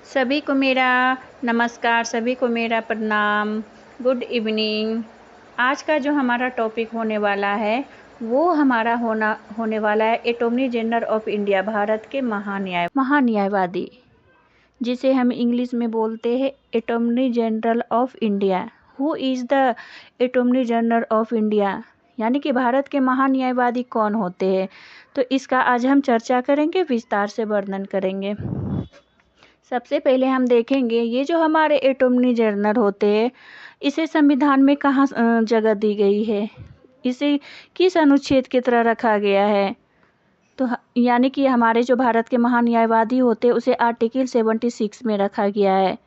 सभी को मेरा नमस्कार, सभी को मेरा प्रणाम, गुड इवनिंग। आज का जो हमारा टॉपिक होने वाला है वो हमारा होने वाला है attorney general of India, Bharat के महान्यायवादी, जिसे हम इंग्लिश में बोलते हैं attorney general of India. Who is the attorney general of India, यानी कि भारत के महान्यायवादी कौन होते हैं। तो इसका आज हम चर्चा करेंगे, विस्तार से वर्णन करेंगे। सबसे पहले हम देखेंगे ये जो हमारे अटॉर्नी जनरल होते हैं, इसे संविधान में कहाँ जगह दी गई है, इसे किस अनुच्छेद की तरह रखा गया है। तो यानी कि हमारे जो भारत के महान्यायवादी होते हैं उसे आर्टिकल 76 में रखा गया है।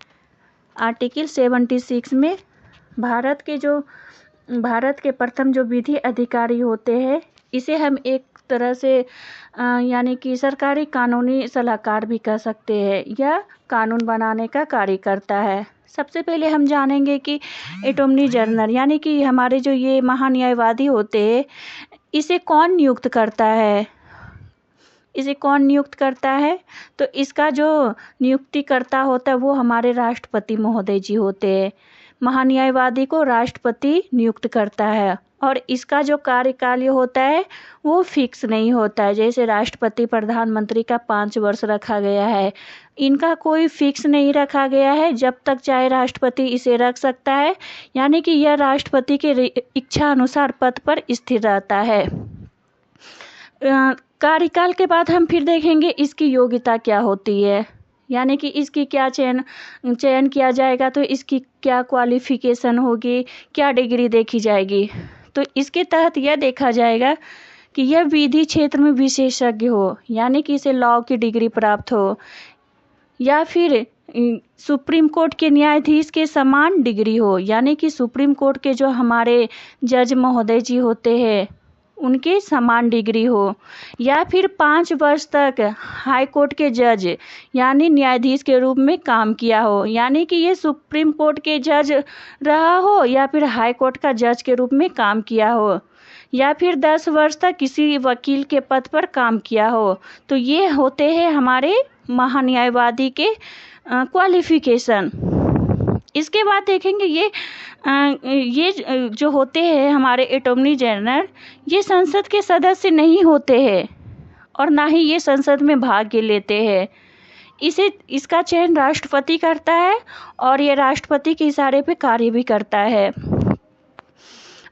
आर्टिकल 76 में भारत के प्रथम जो विधि अधिकारी होते हैं, इसे हम एक तरह से यानी कि सरकारी कानूनी सलाहकार भी कह सकते हैं, या कानून बनाने का कार्य करता है। सबसे पहले हम जानेंगे कि अटॉर्नी जनरल यानी कि हमारे जो ये महान्यायवादी होते हैं, इसे कौन नियुक्त करता है। तो इसका जो नियुक्तिकर्ता होता है वो हमारे राष्ट्रपति महोदय जी होते हैं। महान्यायवादी को राष्ट्रपति नियुक्त करता है और इसका जो कार्यकाल होता है वो फिक्स नहीं होता है। जैसे राष्ट्रपति प्रधानमंत्री का 5 वर्ष रखा गया है, इनका कोई फिक्स नहीं रखा गया है। जब तक चाहे राष्ट्रपति इसे रख सकता है, यानी कि यह राष्ट्रपति के इच्छा अनुसार पद पर स्थिर रहता है। कार्यकाल के बाद हम फिर देखेंगे इसकी योग्यता क्या होती है, यानी कि इसकी क्या चयन किया जाएगा, तो इसकी क्या क्वालिफिकेशन होगी, क्या डिग्री देखी जाएगी। तो इसके तहत यह देखा जाएगा कि यह विधि क्षेत्र में विशेषज्ञ हो, यानी कि इसे लॉ की डिग्री प्राप्त हो, या फिर सुप्रीम कोर्ट के न्यायाधीश के समान डिग्री हो, यानी कि सुप्रीम कोर्ट के जो हमारे जज महोदय जी होते हैं उनके समान डिग्री हो, या फिर 5 वर्ष तक हाई कोर्ट के जज यानी न्यायाधीश के रूप में काम किया हो, यानी कि ये सुप्रीम कोर्ट के जज रहा हो या फिर हाई कोर्ट का जज के रूप में काम किया हो, या फिर 10 वर्ष तक किसी वकील के पद पर काम किया हो। तो ये होते हैं हमारे महान्यायवादी के क्वालिफिकेशन। इसके बाद देखेंगे ये जो होते हैं हमारे अटॉर्नी जनरल, ये संसद के सदस्य नहीं होते हैं और ना ही ये संसद में भाग लेते हैं। इसका चयन राष्ट्रपति करता है और ये राष्ट्रपति के इशारे पे कार्य भी करता है।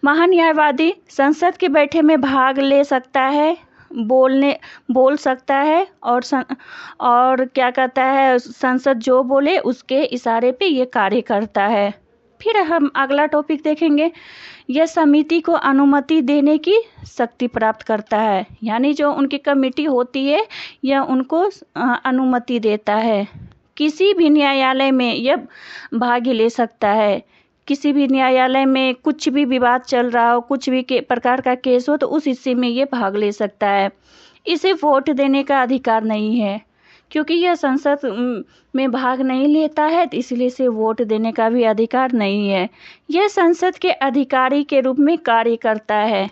महान्यायवादी संसद के बैठे में भाग ले सकता है, बोल सकता है और क्या कहता है, संसद जो बोले उसके इशारे पे ये कार्य करता है। फिर हम अगला टॉपिक देखेंगे, यह समिति को अनुमति देने की शक्ति प्राप्त करता है, यानी जो उनकी कमेटी होती है यह उनको अनुमति देता है। किसी भी न्यायालय में यह भाग ले सकता है। किसी भी न्यायालय में कुछ भी विवाद चल रहा हो, कुछ भी प्रकार का केस हो, तो उस हिस्से में ये भाग ले सकता है। इसे वोट देने का अधिकार नहीं है, क्योंकि यह संसद में भाग नहीं लेता है, तो इसलिए इसे वोट देने का भी अधिकार नहीं है। यह संसद के अधिकारी के रूप में कार्य करता है,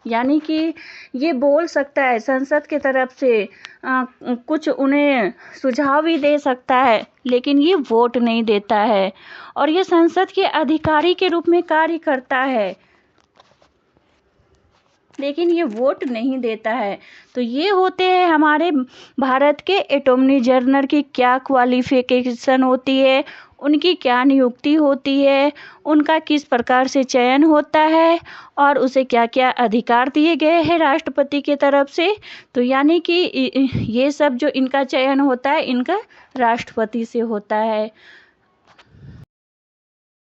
यानी कि ये बोल सकता है संसद के तरफ से, कुछ उन्हें सुझाव भी दे सकता है, लेकिन ये वोट नहीं देता है और ये संसद के अधिकारी के रूप में कार्य करता है, लेकिन ये वोट नहीं देता है। तो ये होते हैं हमारे भारत के अटॉर्नी जनरल की क्या क्वालिफिकेशन होती है, उनकी क्या नियुक्ति होती है, उनका किस प्रकार से चयन होता है और उसे क्या क्या अधिकार दिए गए हैं राष्ट्रपति की तरफ से। तो यानी कि ये सब जो इनका चयन होता है, इनका राष्ट्रपति से होता है।